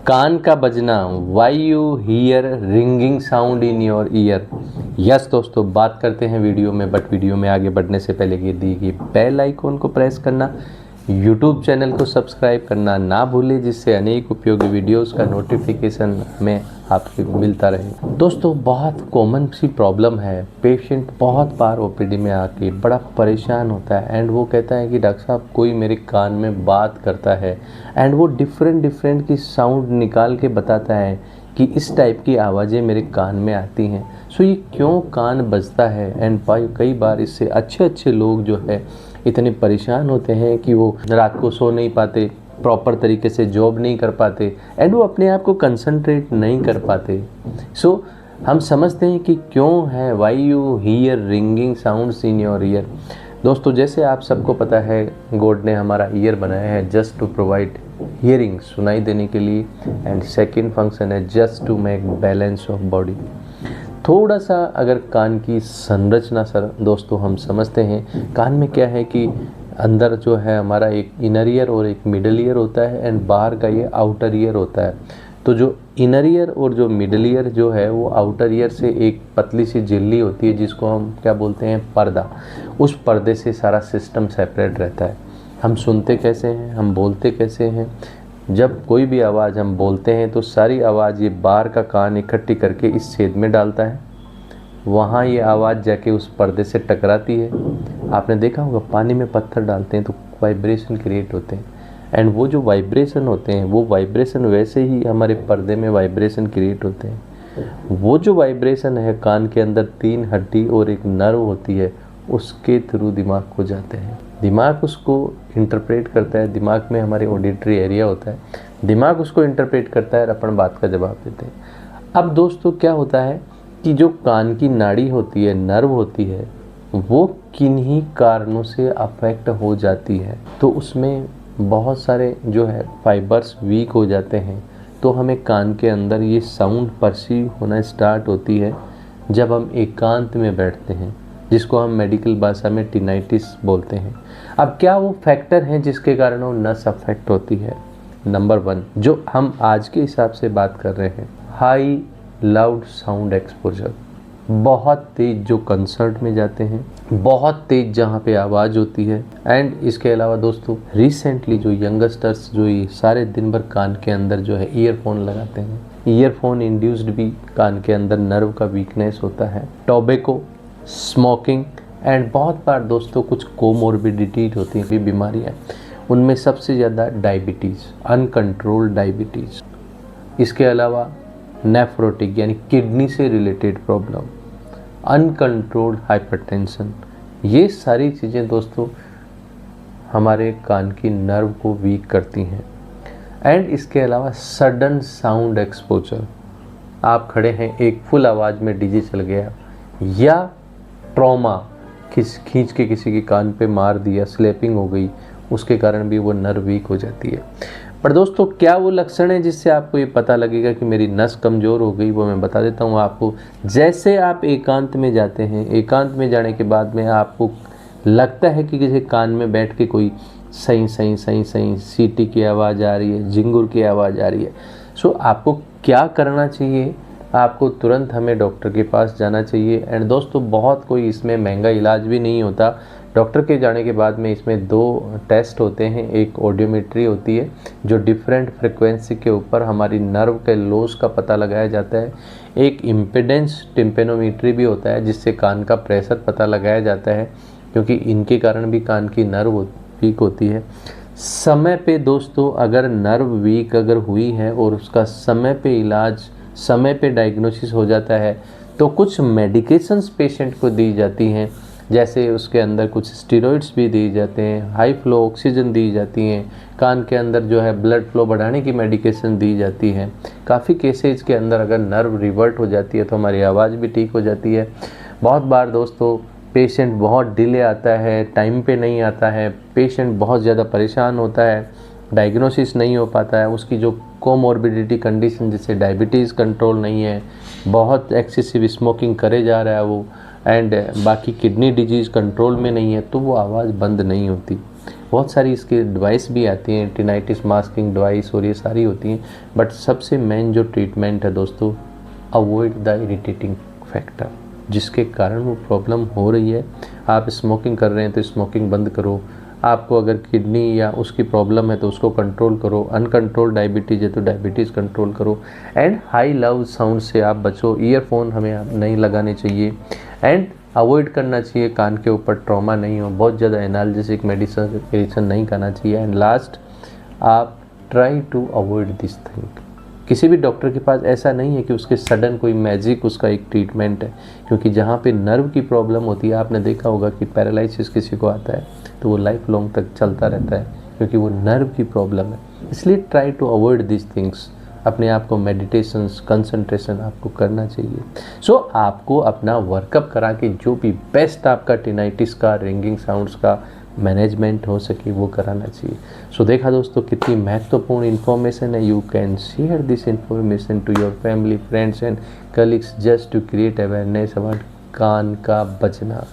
कान का बजना, why you hear ringing sound in your ear. Yes दोस्तों, बात करते हैं वीडियो में, बट वीडियो में आगे बढ़ने से पहले ये दी गई बेल आइकॉन को प्रेस करना, यूट्यूब चैनल को सब्सक्राइब करना ना भूलें, जिससे अनेक उपयोगी वीडियोस का नोटिफिकेशन में आपको मिलता रहे। दोस्तों, बहुत कॉमन सी प्रॉब्लम है। पेशेंट बहुत बार ओपीडी में आके बड़ा परेशान होता है एंड वो कहता है कि डॉक्टर साहब कोई मेरे कान में बात करता है एंड वो डिफरेंट की साउंड निकाल के बताता है कि इस टाइप की आवाज़ें मेरे कान में आती हैं। सो ये क्यों कान बजता है? एंड कई बार इससे अच्छे लोग जो है इतने परेशान होते हैं कि वो रात को सो नहीं पाते, प्रॉपर तरीके से जॉब नहीं कर पाते एंड वो अपने आप को कंसंट्रेट नहीं कर पाते। सो हम समझते हैं कि क्यों है, Y you hear ringing sounds in your year. दोस्तों, जैसे आप सबको पता है, गॉड ने हमारा ईयर बनाया है जस्ट टू प्रोवाइड हियरिंग, सुनाई देने के लिए, एंड सेकंड फंक्शन है just to make balance of body. थोड़ा सा अगर कान की संरचना दोस्तों हम समझते हैं, कान में क्या है कि अंदर जो है हमारा एक इनर ईयर और एक मिडल ईयर होता है एंड बाहर का ये आउटर ईयर होता है। तो जो इनर ईयर और जो मिडल ईयर जो है वो आउटर ईयर से एक पतली सी झिल्ली होती है जिसको हम क्या बोलते हैं, पर्दा। उस पर्दे से सारा सिस्टम सेपरेट रहता है। हम सुनते कैसे हैं, हम बोलते कैसे हैं। जब कोई भी आवाज़ हम बोलते हैं तो सारी आवाज़ ये बाहर का कान इकट्ठी करके इस छेद में डालता है, वहाँ ये आवाज़ जाके उस पर्दे से टकराती है। आपने देखा होगा पानी में पत्थर डालते हैं तो वाइब्रेशन क्रिएट होते हैं एंड वो जो वाइब्रेशन होते हैं वो वाइब्रेशन वैसे ही हमारे पर्दे में वाइब्रेशन क्रिएट होते हैं। वो जो वाइब्रेशन है कान के अंदर 3 हड्डी और एक नर्व होती है, उसके थ्रू दिमाग को जाते हैं। दिमाग उसको इंटरप्रेट करता है, दिमाग में हमारे ऑडिटरी एरिया होता है, दिमाग उसको इंटरप्रेट करता है और अपन बात का जवाब देते हैं। अब दोस्तों क्या होता है कि जो कान की नाड़ी होती है, नर्व होती है, वो किन्हीं कारणों से अफेक्ट हो जाती है तो उसमें बहुत सारे जो है फाइबर्स वीक हो जाते हैं। तो हमें कान के अंदर ये साउंड परसीव होना स्टार्ट होती है जब हम एकांत में बैठते हैं, जिसको हम मेडिकल भाषा में टिनाइटिस बोलते हैं। अब क्या वो फैक्टर हैं जिसके कारण वो नस अफेक्ट होती है? नंबर 1 जो हम आज के हिसाब से बात कर रहे हैं, हाई लाउड साउंड एक्सपोजर। बहुत तेज जो कंसर्ट में जाते हैं, बहुत तेज जहाँ पे आवाज़ होती है। एंड इसके अलावा दोस्तों रिसेंटली जो यंगस्टर्स जो ये सारे दिन भर कान के अंदर जो है ईयरफोन लगाते हैं, ईयरफोन इंड्यूस्ड भी कान के अंदर नर्व का वीकनेस होता है। टोबैको, स्मोकिंग एंड बहुत बार दोस्तों कुछ कोमोर्बिडिटी होती हैं, बीमारियाँ, उनमें सबसे ज़्यादा डायबिटीज़, अनकंट्रोल्ड डायबिटीज़। इसके अलावा नेफ्रोटिक यानी किडनी से रिलेटेड प्रॉब्लम, अनकंट्रोल्ड हाइपरटेंशन, ये सारी चीज़ें दोस्तों हमारे कान की नर्व को वीक करती हैं। एंड इसके अलावा सडन साउंड एक्सपोजर, आप खड़े हैं, एक फुल आवाज़ में डीजे चल गया, या ट्रॉमा खींच के किसी के कान पे मार दिया, स्लैपिंग हो गई, उसके कारण भी वो नर्व वीक हो जाती है। पर दोस्तों क्या वो लक्षण है जिससे आपको ये पता लगेगा कि मेरी नस कमज़ोर हो गई? वो मैं बता देता हूँ आपको। जैसे आप एकांत में जाते हैं, एकांत में जाने के बाद में आपको लगता है कि किसी कान में बैठ के कोई सही सीटी की आवाज़ आ रही है, झिंगुर की आवाज़ आ रही है। सो आपको क्या करना चाहिए? आपको तुरंत हमें डॉक्टर के पास जाना चाहिए। एंड दोस्तों बहुत कोई इसमें महंगा इलाज भी नहीं होता। डॉक्टर के जाने के बाद में इसमें 2 टेस्ट होते हैं। एक ऑडियोमेट्री होती है जो डिफरेंट फ्रिक्वेंसी के ऊपर हमारी नर्व के लॉस का पता लगाया जाता है। एक इम्पिडेंस टिम्पेनोमेट्री भी होता है जिससे कान का प्रेशर पता लगाया जाता है, क्योंकि इनके कारण भी कान की नर्व वीक होती है। समय पे दोस्तों अगर नर्व वीक अगर हुई है और उसका समय पे इलाज, समय पे डायग्नोसिस हो जाता है तो कुछ मेडिकेशंस पेशेंट को दी जाती हैं, जैसे उसके अंदर कुछ स्टेरॉइड्स भी दिए जाते हैं, हाई फ्लो ऑक्सीजन दी जाती हैं, कान के अंदर जो है ब्लड फ्लो बढ़ाने की मेडिकेशन दी जाती है। काफ़ी केसेज के अंदर अगर नर्व रिवर्ट हो जाती है तो हमारी आवाज़ भी ठीक हो जाती है। बहुत बार दोस्तों पेशेंट बहुत डिले आता है, टाइम पे नहीं आता है, पेशेंट बहुत ज़्यादा परेशान होता है, डायग्नोसिस नहीं हो पाता है, उसकी जो कोमोर्बिडिटी कंडीशन जैसे डायबिटीज़ कंट्रोल नहीं है, बहुत एक्सेसिव स्मोकिंग करे जा रहा है वो, एंड बाकी किडनी डिजीज़ कंट्रोल में नहीं है, तो वो आवाज़ बंद नहीं होती। बहुत सारी इसकी डिवाइस भी आती हैं, टिनाइटिस मास्किंग डिवाइस और ये सारी होती हैं। बट सबसे मेन जो ट्रीटमेंट है दोस्तों, अवॉइड द इरिटेटिंग फैक्टर, जिसके कारण वो प्रॉब्लम हो रही है। आप स्मोकिंग कर रहे हैं तो स्मोकिंग बंद करो, आपको अगर किडनी या उसकी प्रॉब्लम है तो उसको कंट्रोल करो, अनकंट्रोल डायबिटीज़ है तो डायबिटीज़ कंट्रोल करो, एंड हाई लाउड साउंड से आप बचो। ईयरफोन हमें नहीं लगाने चाहिए, एंड अवॉइड करना चाहिए कान के ऊपर ट्रॉमा नहीं हो, बहुत ज़्यादा एनाल्जेसिक मेडिसिन नहीं करना चाहिए। एंड लास्ट, आप try to avoid this thing. किसी भी डॉक्टर के पास ऐसा नहीं है कि उसके सडन कोई मैजिक उसका एक ट्रीटमेंट है, क्योंकि जहाँ पे नर्व की प्रॉब्लम होती है, आपने देखा होगा कि पैरालिसिस किसी को आता है तो वो लाइफ लॉन्ग तक चलता रहता है, क्योंकि वो नर्व की प्रॉब्लम है। इसलिए try to avoid this things. अपने आप को मेडिटेशंस, कंसंट्रेशन आपको करना चाहिए। सो आपको अपना वर्कअप करा के जो भी बेस्ट आपका टिनाइटिस का, रिंगिंग साउंड्स का मैनेजमेंट हो सके वो कराना चाहिए। सो देखा दोस्तों कितनी महत्वपूर्ण इन्फॉर्मेशन है। You can share this information to your family, friends and colleagues just to create awareness about कान का बजना।